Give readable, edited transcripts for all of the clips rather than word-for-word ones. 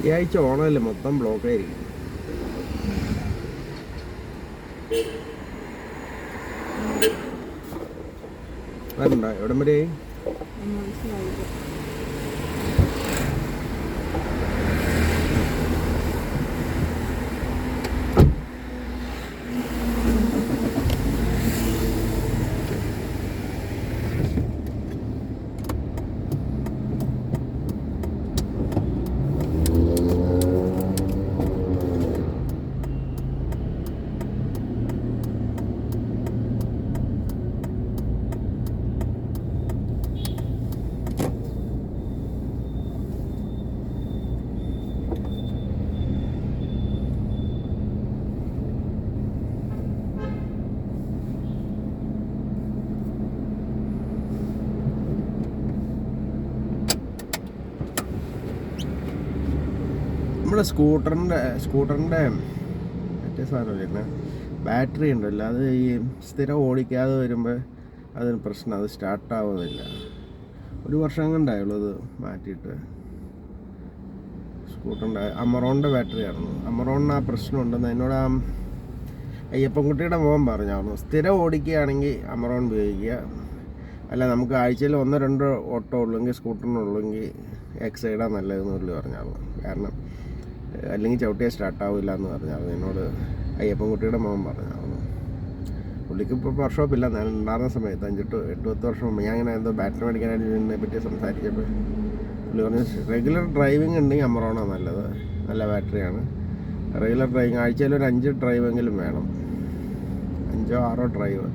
ഈ ആഴ്ച ഓണമല്ലേ, മൊത്തം ബ്ലോക്കായിരിക്കും. വരണ്ട എവിടം വരെ നമ്മുടെ സ്കൂട്ടറിൻ്റെ മറ്റേ സാധനമില്ല, ബാറ്ററി ഉണ്ടല്ലോ, അത് ഈ സ്ഥിരം ഓടിക്കാതെ വരുമ്പോൾ അതൊരു പ്രശ്നം, അത് സ്റ്റാർട്ടാവുന്നില്ല. 1 വർഷം കൊണ്ടായുള്ളൂ അത് മാറ്റിയിട്ട്. സ്കൂട്ടറിൻ്റെ അമറോണിൻ്റെ ബാറ്ററി ആയിരുന്നു. അമറോണിന് ആ പ്രശ്നമുണ്ടെന്ന് എന്നോട് ആ അയ്യപ്പൻകുട്ടിയുടെ മോൻ പറഞ്ഞായിരുന്നു. സ്ഥിരം ഓടിക്കുകയാണെങ്കിൽ അമറോൺ ഉപയോഗിക്കുക, അല്ല നമുക്ക് ആഴ്ചയിൽ 1-2 ഓട്ടോ ഉള്ളെങ്കിൽ സ്കൂട്ടറിനുള്ളെങ്കിൽ എക്സൈഡാണ് നല്ലതെന്ന് പുള്ളി പറഞ്ഞായിരുന്നു. കാരണം അല്ലെങ്കിൽ ചവിട്ടിയാൽ സ്റ്റാർട്ടാവില്ല എന്ന് പറഞ്ഞായിരുന്നു എന്നോട് അയ്യപ്പൻകുട്ടിയുടെ മോൻ പറഞ്ഞായിരുന്നു. പുള്ളിക്ക് ഇപ്പോൾ വർക്ക്ഷോപ്പില്ല. ഞാൻ ഉണ്ടായിരുന്ന സമയത്ത് 5-8 വർഷം മുമ്പ് ഞാൻ ഇങ്ങനെ എന്തോ ബാറ്ററി മേടിക്കാനായിട്ട് ഇതിനെ പറ്റി സംസാരിച്ചപ്പോൾ പുള്ളി പറഞ്ഞു റെഗുലർ ഡ്രൈവിംഗ് ഉണ്ടെങ്കിൽ അമറോണാണ് നല്ലത്, നല്ല ബാറ്ററിയാണ്. റെഗുലർ ഡ്രൈവിംഗ് ആഴ്ചയിൽ ഒരു 5 ഡ്രൈവെങ്കിലും വേണം, 5-6 ഡ്രൈവ്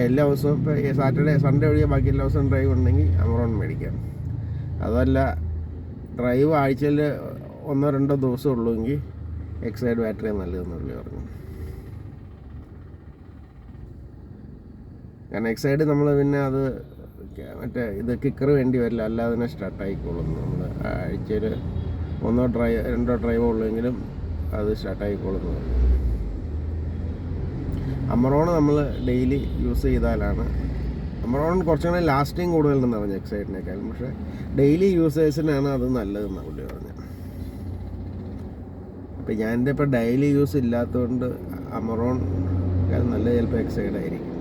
എല്ലാ ദിവസവും. ഇപ്പോൾ സാറ്റർഡേ സൺഡേ ഒഴികെ ബാക്കി എല്ലാ ദിവസവും ഡ്രൈവ് ഉണ്ടെങ്കിൽ അമറോൺ മേടിക്കാം. അതല്ല ഡ്രൈവ് ആഴ്ചയിൽ 1-2 ദിവസം ഉള്ളുവെങ്കിൽ എക്സൈഡ് ബാറ്ററിയാണ് നല്ലതെന്ന് പുള്ളി പറഞ്ഞു. കാരണം എക്സൈഡ് നമ്മൾ പിന്നെ അത് മറ്റേ ഇത് കിക്കർ വേണ്ടി വരില്ല, അല്ലാതെ തന്നെ സ്റ്റാർട്ടായിക്കോളും. നമ്മൾ ആഴ്ചയിൽ 1-2 ഡ്രൈവോ ഉള്ളെങ്കിലും അത് സ്റ്റാർട്ടായിക്കോളും. അമറോൺ നമ്മൾ ഡെയിലി യൂസ് ചെയ്താലാണ്, അമറോൺ കുറച്ചും കൂടെ ലാസ്റ്റിങ് കൂടുതലെന്ന് പറഞ്ഞു എക്സൈഡിനേക്കാളും. പക്ഷേ ഡെയിലി യൂസേഴ്സിനാണ് അത് നല്ലതെന്നാണ് പുള്ളി പറഞ്ഞത്. അപ്പം ഞാനെൻ്റെ ഇപ്പോൾ ഡെയിലി യൂസ് ഇല്ലാത്തതുകൊണ്ട് അമറോൺ നല്ല ചിലപ്പോൾ എക്സൈഡായിരിക്കും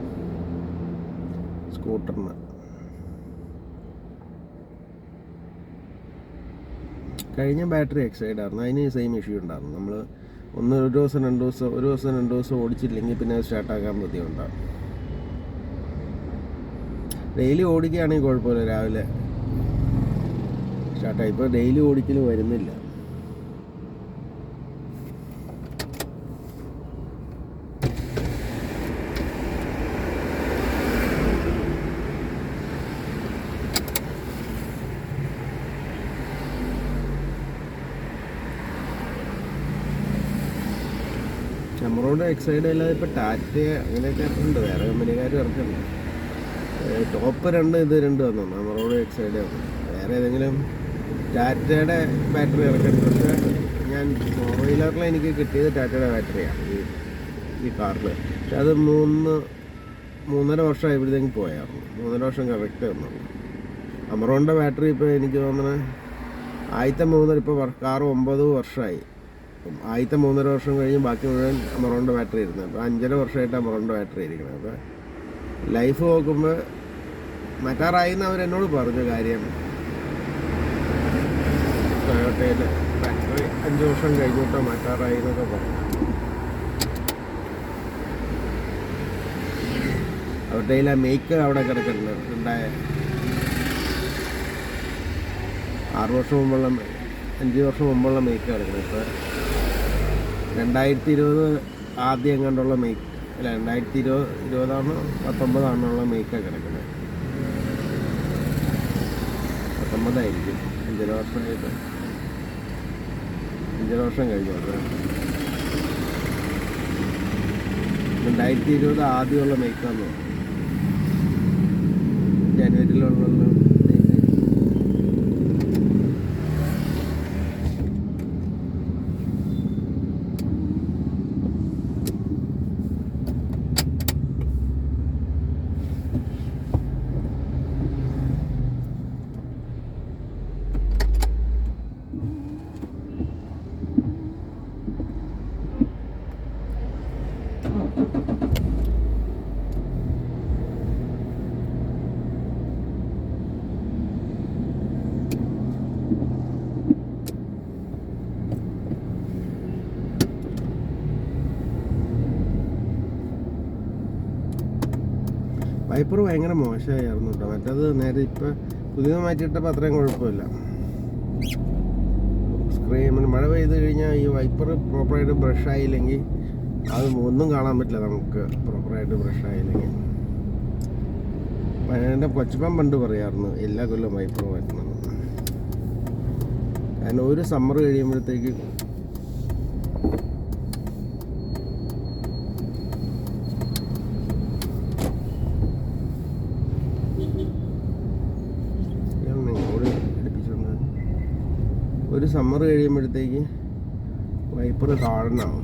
സ്കൂട്ടറിന്. കഴിഞ്ഞ ബാറ്ററി എക്സൈഡായിരുന്നു, അതിന് സെയിം ഇഷ്യൂ ഉണ്ടായിരുന്നു. നമ്മൾ ഒരു ദിവസം 2 ദിവസം ഓടിച്ചില്ലെങ്കിൽ പിന്നെ അത് സ്റ്റാർട്ടാക്കാൻ ബുദ്ധിമുട്ടാണ്. ഡെയിലി ഓടിക്കുകയാണെങ്കിൽ കുഴപ്പമില്ല, രാവിലെ സ്റ്റാർട്ടായി. ഇപ്പോൾ ഡെയിലി ഓടിക്കൽ വരുന്നില്ല. അമറോണിൻ്റെ എക്സൈഡ് അല്ലാതെ ഇപ്പോൾ ടാറ്റ അങ്ങനെയൊക്കെ ഉണ്ട്, വേറെ കമ്പനിക്കാർ ഇറക്കുന്നുണ്ട്. ടോപ്പ് 2 ഇത് 2 വന്നു, അമറോൺ എക്സൈഡ് വന്നു. വേറെ ഏതെങ്കിലും ടാറ്റയുടെ ബാറ്ററി ഇറക്കുന്നുണ്ട്. പക്ഷേ ഞാൻ 4-വീലറിൽ എനിക്ക് കിട്ടിയത് ടാറ്റയുടെ ബാറ്ററിയാണ് ഈ കാറിൽ. പക്ഷെ അത് 3.5 വർഷം ആയപ്പോഴത്തേക്കും പോയായിരുന്നു. 3.5 വർഷം കറക്റ്റ് വന്നുള്ളൂ. അമറോണിൻ്റെ ബാറ്ററി ഇപ്പോൾ എനിക്ക് തോന്നുന്നത് ആദ്യത്തെ 3.5, ഇപ്പോൾ കാറ് 9 വർഷമായി. ആദ്യത്തെ 3.5 വർഷം കഴിഞ്ഞ് ബാക്കി മുഴുവൻ അമറോണിൻ്റെ ബാറ്ററി ഇരുന്നത്. അപ്പോൾ 5.5 വർഷമായിട്ട് അമറോണിൻ്റെ ബാറ്ററി ഇരിക്കുന്നത്. അപ്പോൾ ലൈഫ് നോക്കുമ്പോൾ മറ്റാറായിന്ന് അവരെന്നോട് പറഞ്ഞ കാര്യം, ടൊയോട്ടയിൽ ബാറ്ററി 5 വർഷം കഴിഞ്ഞിട്ടോ മറ്റാറായി എന്നൊക്കെ പറഞ്ഞു. അവരുടെ ആ മേക്ക് അവിടെ കിടക്കുന്നുണ്ട്. 6 വർഷം മുമ്പുള്ള 5 വർഷം മുമ്പുള്ള മേക്ക് കിടക്കുന്നത്. ഇപ്പോൾ 2020 ആദ്യം എങ്ങാണ്ടുള്ള മേക്ക്, അല്ല 2020 19 മേക്കാണ് കിടക്കുന്നത്. 19 ആയിരിക്കും. 5 വർഷമായിട്ട് 5 വർഷം കഴിഞ്ഞു. 2020 ആദ്യമുള്ള മേക്കാന്ന് തോന്നുന്നു, ജനുവരിയിലുള്ള വൈപ്പർ ഭയങ്കര മോശമായിരുന്നു കേട്ടോ. മറ്റേത് നേരെ ഇപ്പം പുതിയത് മാറ്റിയിട്ടപ്പോൾ അത്രയും കുഴപ്പമില്ല. മഴ പെയ്ത് കഴിഞ്ഞാൽ ഈ വൈപ്പർ പ്രോപ്പറായിട്ട് ബ്രഷ് ആയില്ലെങ്കിൽ അത് ഒന്നും കാണാൻ പറ്റില്ല നമുക്ക്, പ്രോപ്പറായിട്ട് ബ്രഷ് ആയില്ലെങ്കിൽ. എൻ്റെ കൊച്ചപ്പൻ പണ്ട് പറയാറുണ്ട് എല്ലാ കൊല്ലം വൈപ്പർ മാറ്റണം. കാരണം ഒരു സമ്മർ കഴിയുമ്പോഴത്തേക്ക് വൈപ്പർ താഴനാവും.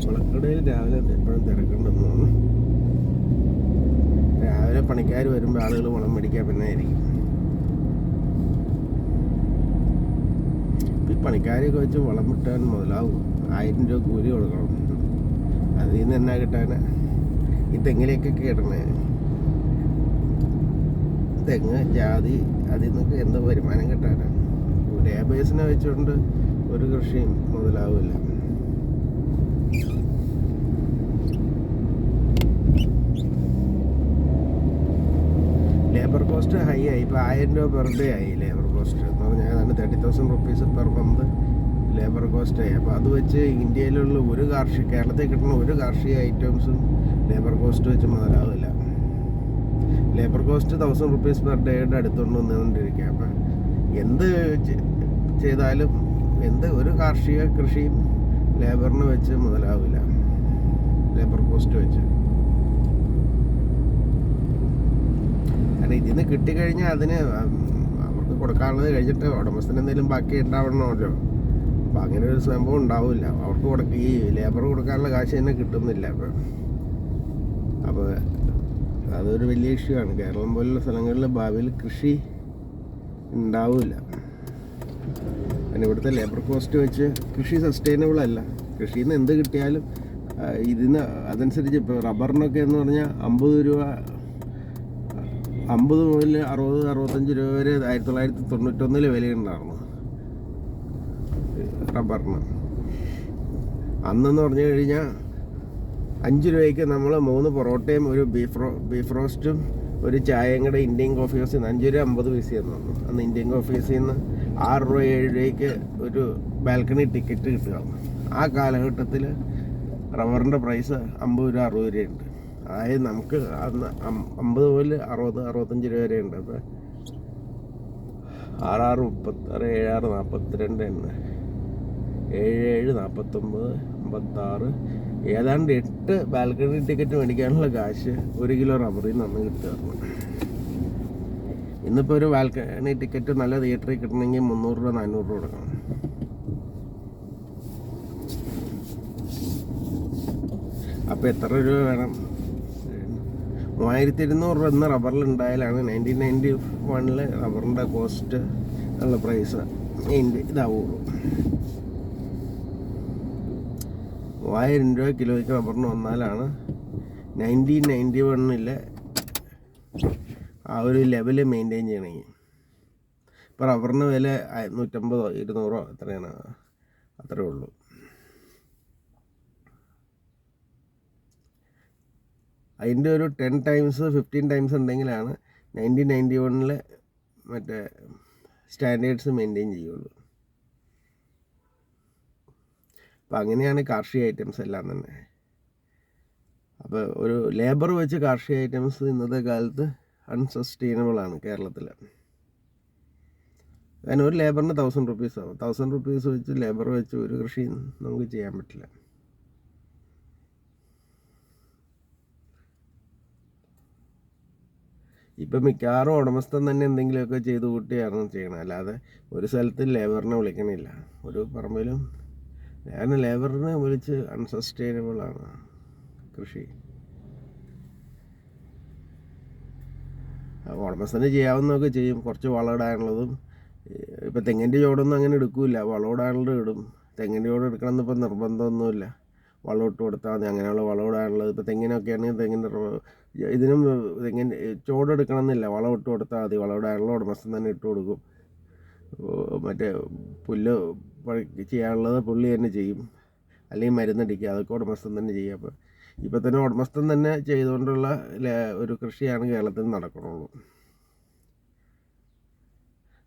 കുളക്കടയിൽ രാവിലെ എപ്പോഴും തിരക്കുണ്ടെന്ന് തോന്നുന്നു. രാവിലെ പണിക്കാർ വരുമ്പോൾ ആളുകൾ വളം മേടിക്കാൻ പിന്നെ ആയിരിക്കും. ഈ പണിക്കാരെയൊക്കെ വെച്ച് വളം വിട്ടാൻ മുതലാവും. 1000 രൂപ കൂലി കൊടുക്കണം. അതിൽ നിന്ന് എന്നാ കിട്ടാൻ? ഈ തെങ്ങിലേക്കൊക്കെ ഇടണേ, തെങ്ങ് ജാതി, അതിൽ നിന്നൊക്കെ എന്ത് വരുമാനം കിട്ടാനാണ്? ലേബേഴ്സിനെ വെച്ചുകൊണ്ട് ഒരു കൃഷിയും മുതലാവില്ല. ലേബർ കോസ്റ്റ് ഹൈ ആയി. ഇപ്പോൾ 1000 രൂപ പെർ ഡേ ആയി ലേബർ കോസ്റ്റ് എന്ന് പറഞ്ഞാൽ. ഏതാണ്ട് 30,000 rupees per month labour cost ആയി. അപ്പോൾ അത് വെച്ച് ഇന്ത്യയിലുള്ള കേരളത്തിൽ കിട്ടുന്ന ഒരു കാർഷിക ഐറ്റംസും ലേബർ കോസ്റ്റ് വെച്ച് മുതലാവില്ല. ലേബർ കോസ്റ്റ് 1000 റുപ്പീസ് പെർ ഡേയുടെ അടുത്തുകൊണ്ട് വന്നുകൊണ്ടിരിക്കുക. അപ്പം എന്ത് ചെയ്താലും ഒരു കാർഷിക കൃഷിയും ലേബറിന് വെച്ച് മുതലാവില്ല, ലേബർ കോസ്റ്റ് വെച്ച്. കാരണം ഇതിന് കിട്ടിക്കഴിഞ്ഞാൽ അതിന് അവർക്ക് കൊടുക്കാനുള്ളത് കഴിഞ്ഞിട്ട് ഉടമസ്ഥന് എന്തെങ്കിലും ബാക്കി ഉണ്ടാവണമല്ലോ. അപ്പം അങ്ങനെ ഒരു സംഭവം ഉണ്ടാവില്ല. അവർക്ക് ഈ ലേബർ കൊടുക്കാനുള്ള കാശ് തന്നെ കിട്ടുന്നില്ല. അപ്പോൾ അതൊരു വലിയ ഇഷ്യൂ ആണ്. കേരളം പോലുള്ള സ്ഥലങ്ങളിൽ ഭാവിയിൽ കൃഷി ഉണ്ടാവില്ല. പിന്നെ ഇവിടുത്തെ ലേബർ കോസ്റ്റ് വെച്ച് കൃഷി സസ്റ്റൈനബിൾ അല്ല. കൃഷിയിൽ നിന്ന് എന്ത് കിട്ടിയാലും അതനുസരിച്ച് ഇപ്പോൾ റബ്ബറിനൊക്കെ എന്ന് പറഞ്ഞാൽ 50 രൂപ, 50 മുതൽ 60-65 രൂപ വരെ 1991 വിലയുണ്ടായിരുന്നു റബ്ബറിന്. അന്നെന്ന് പറഞ്ഞു കഴിഞ്ഞാൽ 5 രൂപയ്ക്ക് നമ്മൾ 3 പൊറോട്ടയും ഒരു ബീഫ് റോസ്റ്റും ഒരു ചായയും കൂടെ ഇന്ത്യൻ കോഫി ഹൗസിൽ നിന്ന് 5 രൂപ 50 പൈസ തന്നു. അന്ന് ഇന്ത്യൻ കോഫി ഹൗസിൽ നിന്ന് 6 രൂപ 7 രൂപയ്ക്ക് ഒരു ബാൽക്കണി ടിക്കറ്റ് കിട്ടുക. ആ കാലഘട്ടത്തിൽ റബ്ബറിൻ്റെ പ്രൈസ് 50 രൂപ 60 രൂപയുണ്ട്. അതായത് നമുക്ക് അന്ന് 50 മുതൽ 60-65 രൂപ വരെ ഉണ്ട്. അപ്പോൾ 6-6 36 7-6 42 77 49 56 ഏതാണ്ട് 8 ബാൽക്കണി ടിക്കറ്റ് മേടിക്കാനുള്ള കാശ് 1 കിലോ റബ്ബറിൽ നിന്ന് കിട്ടുമായിരുന്നു. ഇന്നിപ്പോൾ ഒരു ബാൽക്കണി ടിക്കറ്റ് നല്ല തിയേറ്ററിൽ കിട്ടണമെങ്കിൽ 300 രൂപ 400 രൂപ കൊടുക്കണം. അപ്പോൾ എത്ര രൂപ വേണം? 3200 രൂപ ഇന്ന് റബ്ബറിൽ ഉണ്ടായാലാണ് 1991 റബ്ബറിൻ്റെ കോസ്റ്റ് ഉള്ള പ്രൈസ് ഇതാവുള്ളൂ. 3000 രൂപ കിലോയ്ക്ക് റബ്ബറിന് വന്നാലാണ് 1991 ആ ഒരു ലെവല് മെയിൻറ്റെയിൻ ചെയ്യണമെങ്കിൽ. ഇപ്പോൾ റബ്ബറിന് വില 150-200 എത്രയാണ്? അത്രേ ഉള്ളൂ. അതിൻ്റെ ഒരു 10 times 15 times ഉണ്ടെങ്കിലാണ് 1991 മറ്റേ സ്റ്റാൻഡേർഡ്സ് മെയിൻറ്റെയിൻ ചെയ്യുള്ളൂ. അപ്പം അങ്ങനെയാണ് കാർഷിക ഐറ്റംസ് എല്ലാം തന്നെ. അപ്പോൾ ഒരു ലേബർ വെച്ച് കാർഷിക ഐറ്റംസ് ഇന്നത്തെ കാലത്ത് അൺസസ്റ്റൈനബിളാണ് കേരളത്തിൽ. കാരണം ഒരു ലേബറിന് 1000 റുപ്പീസ് ആവും. 1000 റുപ്പീസ് വെച്ച് ലേബർ വെച്ച് ഒരു കൃഷി നമുക്ക് ചെയ്യാൻ പറ്റില്ല. ഇപ്പം മിക്കവാറും ഉടമസ്ഥൻ തന്നെ എന്തെങ്കിലുമൊക്കെ ചെയ്ത് കൂട്ടിയാണ് ചെയ്യണം. അല്ലാതെ ഒരു സ്ഥലത്ത് ലേബറിനെ വിളിക്കണില്ല. ഒരു പറമ്പിലും കാരണം ലേബറിനെ വിളിച്ച് അൺസസ്റ്റൈനബിളാണ് കൃഷി. ഉടമസ്ഥന് ചെയ്യാവുന്നതൊക്കെ ചെയ്യും. കുറച്ച് വളമിടാനുള്ളതും, ഇപ്പം തെങ്ങിൻ്റെ ചോടൊന്നും അങ്ങനെ എടുക്കില്ല, വളമിടാനുള്ളത് ഇടും. തെങ്ങിൻ്റെ ചോട് എടുക്കണമെന്ന് ഇപ്പം നിർബന്ധമൊന്നുമില്ല, വളം ഇട്ട് കൊടുത്താൽ മതി. അങ്ങനെയുള്ള വളമിടാനുള്ളത് ഇപ്പോൾ തെങ്ങിനൊക്കെ ആണെങ്കിൽ തെങ്ങിൻ്റെ ഇതിനും തെങ്ങിൻ്റെ ചോടെടുക്കണമെന്നില്ല, വളം ഇട്ട് കൊടുത്താൽ മതി. വളമിടാനുള്ള ഉടമസ്ഥൻ തന്നെ ഇട്ട് കൊടുക്കും. മറ്റേ പുല്ല് ചെയ്യാനുള്ളത് പുള്ളി തന്നെ ചെയ്യും, അല്ലെങ്കിൽ മരുന്നടിക്കുക, അതൊക്കെ ഉടമസ്ഥൻ തന്നെ ചെയ്യും. അപ്പോൾ ഇപ്പം തന്നെ ഉടമസ്ഥൻ തന്നെ ചെയ്തുകൊണ്ടുള്ള ഒരു കൃഷിയാണ് കേരളത്തിൽ നടക്കണുള്ളൂ.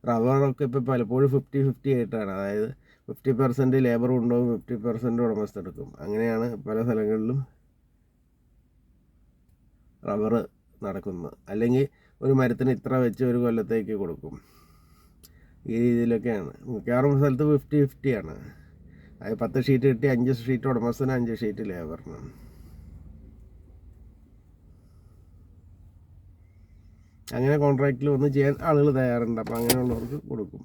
റബ്ബറൊക്കെ ഇപ്പോൾ പലപ്പോഴും 50-50 ആയിട്ടാണ്. അതായത് 50% ലേബർ ഉണ്ടാവും, 50% ഉടമസ്ഥൻ എടുക്കും. അങ്ങനെയാണ് പല സ്ഥലങ്ങളിലും റബ്ബർ നടക്കുന്നത്. അല്ലെങ്കിൽ ഒരു മരത്തിന് ഇത്ര വെച്ച് ഒരു കൊല്ലത്തേക്ക് കൊടുക്കും. ഈ രീതിയിലൊക്കെയാണ് മിക്കവാറും സ്ഥലത്ത് 50-50 ആണ്. അത് 10 ഷീറ്റ് കിട്ടി 5 ഷീറ്റ് ഉടമസ്ഥന്, 5 ഷീറ്റ് ലേബറിന്. അങ്ങനെ കോൺട്രാക്റ്റിൽ വന്ന് ചെയ്യാൻ ആളുകൾ തയ്യാറുണ്ട്. അപ്പോൾ അങ്ങനെയുള്ളവർക്ക് കൊടുക്കും.